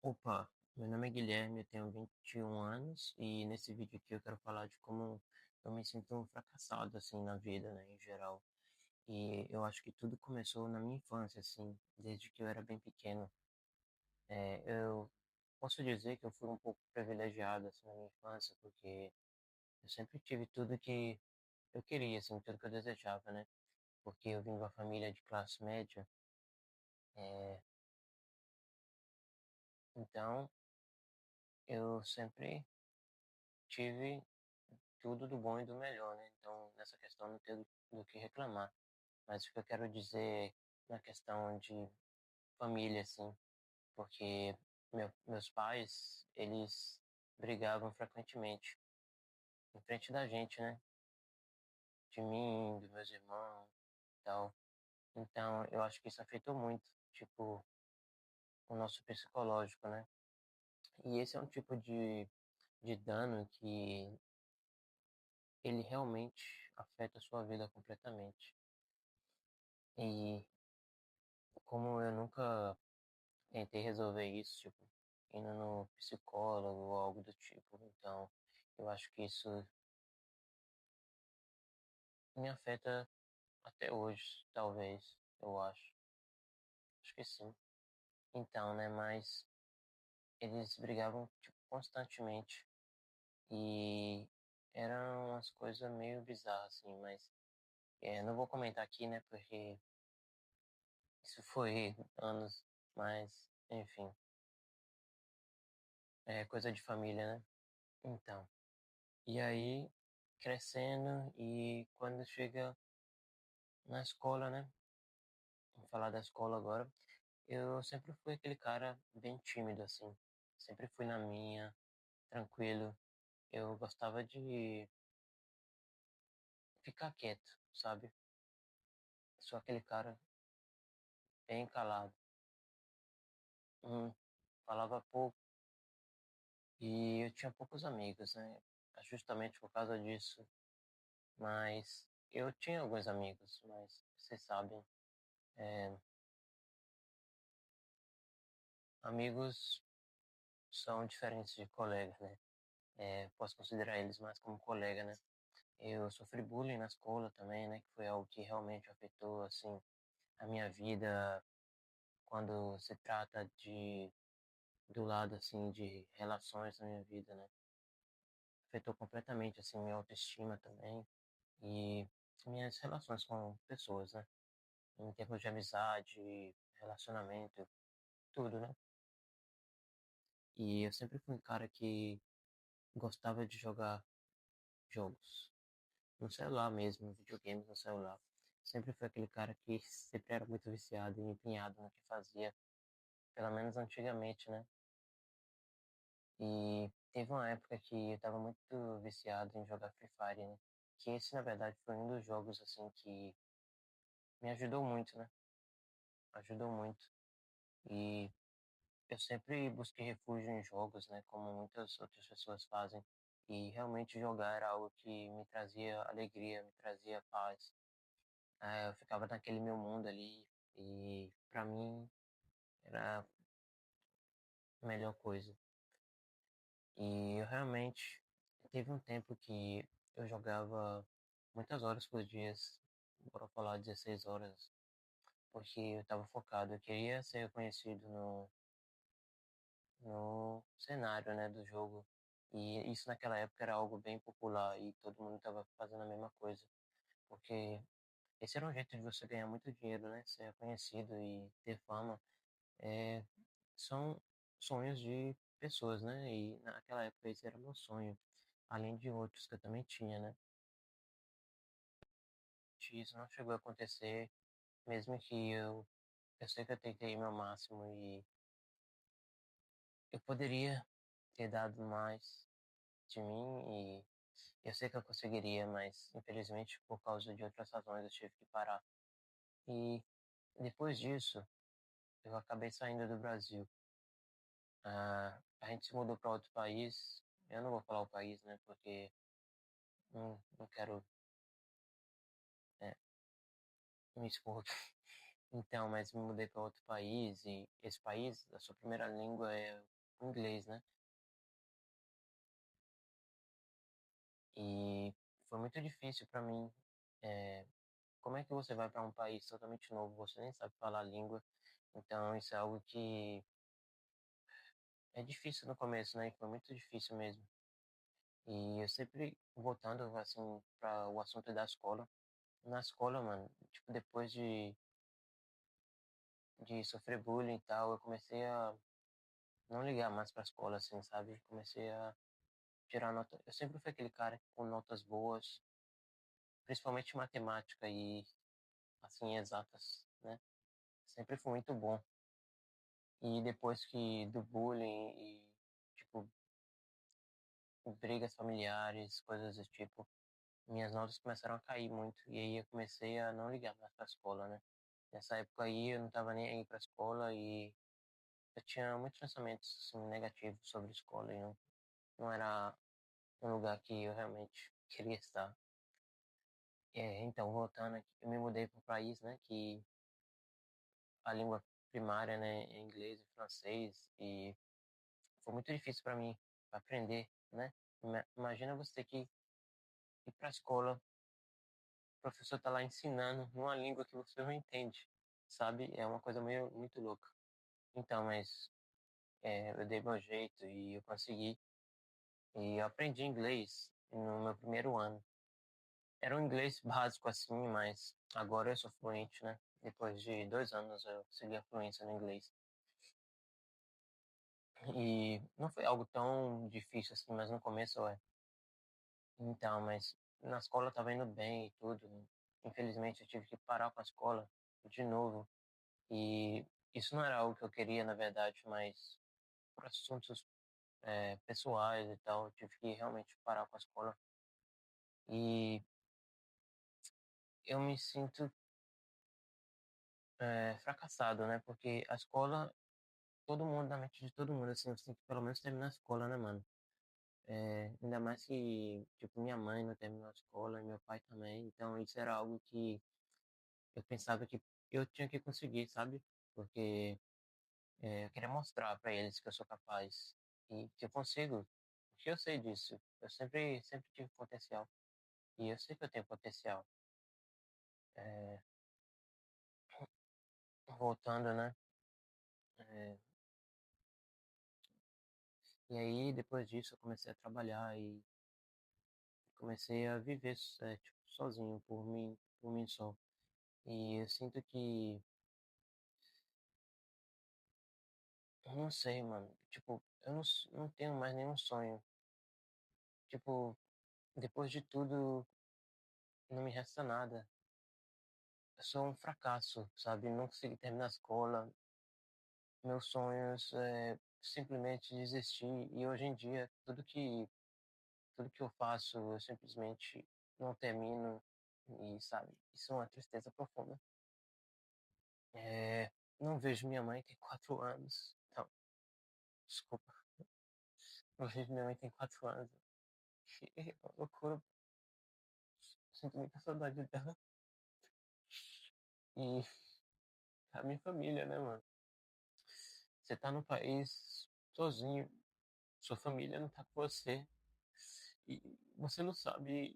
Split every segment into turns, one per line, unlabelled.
Opa, meu nome é Guilherme, eu tenho 21 anos e nesse vídeo aqui eu quero falar de como eu me sinto um fracassado assim na vida, né, em geral. E eu acho que tudo começou na minha infância, assim, desde que eu era bem pequeno. Eu posso dizer que eu fui um pouco privilegiado assim na minha infância, porque eu sempre tive tudo que eu queria, assim, tudo que eu desejava, né? Porque eu vim de uma família de classe média, é, então eu sempre tive tudo do bom e do melhor, né? Então, nessa questão não tenho do que reclamar. Mas o que eu quero dizer na questão de família, assim, porque meus pais, eles brigavam frequentemente em frente da gente, né? De mim, dos meus irmãos e tal. Então, eu acho que isso afetou muito, tipo, o nosso psicológico, né? E esse é um tipo de dano que ele realmente afeta a sua vida completamente. E como eu nunca tentei resolver isso, tipo, indo no psicólogo ou algo do tipo. Então, eu acho que isso me afeta até hoje, talvez, eu acho. Acho que sim. Então, né, mas eles brigavam, tipo, constantemente e eram umas coisas meio bizarras, assim, mas não vou comentar aqui, né, porque isso foi anos, mas, enfim, é coisa de família, né? Então. E aí, crescendo, e quando chega na escola, né? Vou falar da escola agora. Eu sempre fui aquele cara bem tímido, assim. Sempre fui na minha, tranquilo. Eu gostava de ficar quieto, sabe? Sou aquele cara bem calado. Falava pouco e eu tinha poucos amigos, né? Justamente por causa disso. Mas eu tinha alguns amigos, mas vocês sabem, é, amigos são diferentes de colegas, né? Posso considerar eles mais como colega, né? Eu sofri bullying na escola também, né? Que foi algo que realmente afetou, assim, a minha vida quando se trata do lado, assim, de relações na minha vida, né? Afetou completamente, assim, minha autoestima também e minhas relações com pessoas, né? Em termos de amizade, relacionamento, tudo, né? E eu sempre fui um cara que gostava de jogar jogos. No celular mesmo, videogames no celular. Sempre foi aquele cara que sempre era muito viciado e empenhado no que fazia, pelo menos antigamente, né? E teve uma época que eu tava muito viciado em jogar Free Fire, né? Que esse, na verdade, foi um dos jogos, assim, que me ajudou muito, né? Ajudou muito. E eu sempre busquei refúgio em jogos, né? Como muitas outras pessoas fazem. E realmente jogar era algo que me trazia alegria, me trazia paz. Eu ficava naquele meu mundo ali e pra mim era a melhor coisa. E eu realmente teve um tempo que eu jogava muitas horas por dia, bora falar 16 horas, porque eu estava focado, eu queria ser reconhecido no cenário, né, do jogo. E isso naquela época era algo bem popular e todo mundo estava fazendo a mesma coisa, porque esse era um jeito de você ganhar muito dinheiro, né, ser reconhecido e ter fama. É, são sonhos de pessoas, né? E naquela época esse era meu sonho, além de outros que eu também tinha, né? Isso não chegou a acontecer, mesmo que eu sei que eu tentei meu máximo e eu poderia ter dado mais de mim e eu sei que eu conseguiria, mas infelizmente por causa de outras razões eu tive que parar. E depois disso, eu acabei saindo do Brasil. A gente se mudou para outro país. Eu não vou falar o país, né? Porque não quero, é, me expor. Então, mas me mudei para outro país e esse país, a sua primeira língua é o inglês, né? E foi muito difícil para mim. É, como é que você vai para um país totalmente novo, você nem sabe falar a língua, então isso é algo que é difícil no começo, né? Foi muito difícil mesmo. E eu sempre voltando assim para o assunto da escola. Na escola, mano, tipo, depois de sofrer bullying e tal, eu comecei a não ligar mais pra escola, assim, sabe? Comecei a tirar nota. Eu sempre fui aquele cara com notas boas, principalmente matemática e, assim, exatas, né? Sempre fui muito bom. E depois que do bullying e, tipo, brigas familiares, coisas do tipo, minhas notas começaram a cair muito. E aí eu comecei a não ligar mais pra escola, né? Nessa época aí eu não tava nem aí pra escola e eu tinha muitos pensamentos assim, negativos sobre a escola e não era um lugar que eu realmente queria estar. Então, voltando aqui, eu me mudei para um país, né, que a língua primária, né, é inglês e francês e foi muito difícil para mim aprender, né? Imagina você ter que ir para a escola, o professor tá lá ensinando numa língua que você não entende, sabe? É uma coisa meio muito louca. Então, mas eu dei meu jeito e eu consegui. E eu aprendi inglês no meu primeiro ano. Era um inglês básico assim, mas agora eu sou fluente, né? Depois de 2 anos eu consegui a fluência no inglês. E não foi algo tão difícil assim, mas no começo é. Então, mas na escola eu tava indo bem e tudo. Infelizmente eu tive que parar com a escola de novo. E isso não era algo que eu queria, na verdade, mas por assuntos pessoais e tal, eu tive que realmente parar com a escola. E eu me sinto fracassado, né? Porque a escola, todo mundo, na mente de todo mundo, assim, você tem que pelo menos terminar a escola, né, mano? Ainda mais que, tipo, minha mãe não terminou a escola e meu pai também. Então, isso era algo que eu pensava que eu tinha que conseguir, sabe? Porque eu queria mostrar pra eles que eu sou capaz e que eu consigo. Porque eu sei disso. Eu sempre tive potencial. E eu sei que eu tenho potencial. É, voltando, né? É, e aí, depois disso, eu comecei a trabalhar e comecei a viver tipo, sozinho, por mim só. E eu sinto que, eu não sei, mano, tipo, eu não tenho mais nenhum sonho. Tipo, depois de tudo, não me resta nada. Eu sou um fracasso, sabe? Não consegui terminar a escola. Meus sonhos simplesmente desistir. E hoje em dia, tudo que eu faço, eu simplesmente não termino. E, sabe, isso é uma tristeza profunda. É, não vejo minha mãe tem 4 anos. Não, desculpa. Não vejo minha mãe tem 4 anos. É uma loucura. Sinto muita saudade dela. E a minha família, né, mano? Você tá no país sozinho, sua família não tá com você. E você não sabe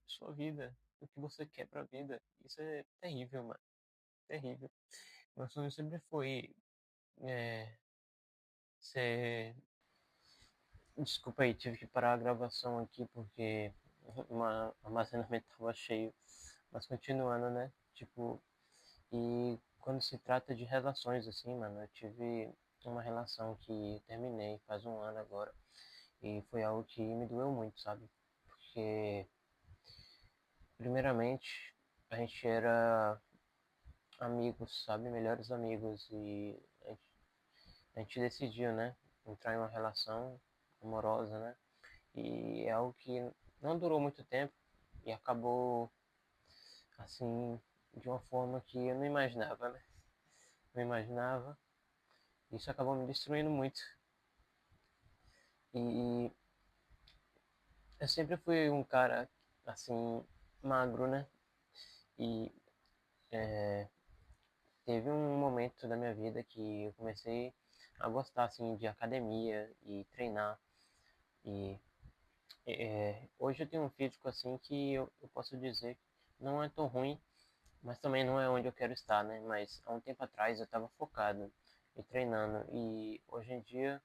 sua vida, o que você quer pra vida. Isso é terrível, mano. Terrível. Meu sonho sempre foi é, ser. Desculpa aí, tive que parar a gravação aqui porque o armazenamento tava cheio. Mas continuando, né? Tipo, e quando se trata de relações, assim, mano, eu tive uma relação que eu terminei faz um ano agora. E foi algo que me doeu muito, sabe? Porque, primeiramente, a gente era amigos, sabe? Melhores amigos. E a gente decidiu, né? Entrar em uma relação amorosa, né? E é algo que não durou muito tempo e acabou, assim, de uma forma que eu não imaginava, né? Não imaginava. Isso acabou me destruindo muito. E eu sempre fui um cara, assim, magro, né? E teve um momento da minha vida que eu comecei a gostar assim de academia e treinar e hoje eu tenho um físico assim que eu posso dizer que não é tão ruim, mas também não é onde eu quero estar, né? Mas há um tempo atrás eu estava focado e treinando e hoje em dia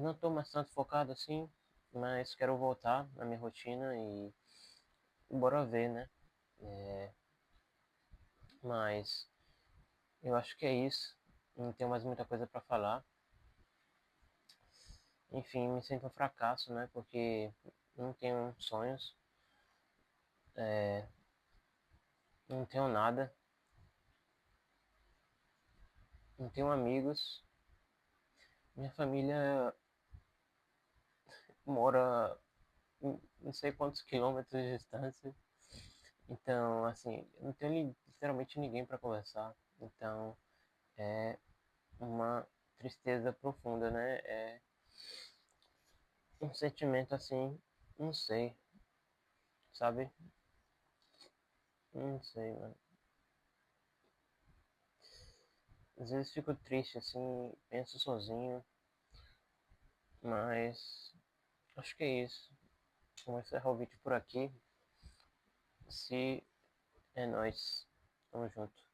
não estou mais tanto focado assim, mas quero voltar na minha rotina e bora ver, né? É, mas eu acho que é isso. Não tenho mais muita coisa para falar. Enfim, me sinto um fracasso, né? Porque não tenho sonhos, é, não tenho nada, não tenho amigos. Minha família mora em não sei quantos quilômetros de distância. Então, assim, eu não tenho literalmente ninguém para conversar. Então, é uma tristeza profunda, né? É um sentimento assim, não sei, sabe? Não sei, mano. Às vezes fico triste assim, penso sozinho, mas acho que é isso. Vou encerrar o vídeo por aqui. Se é nóis. Tamo junto.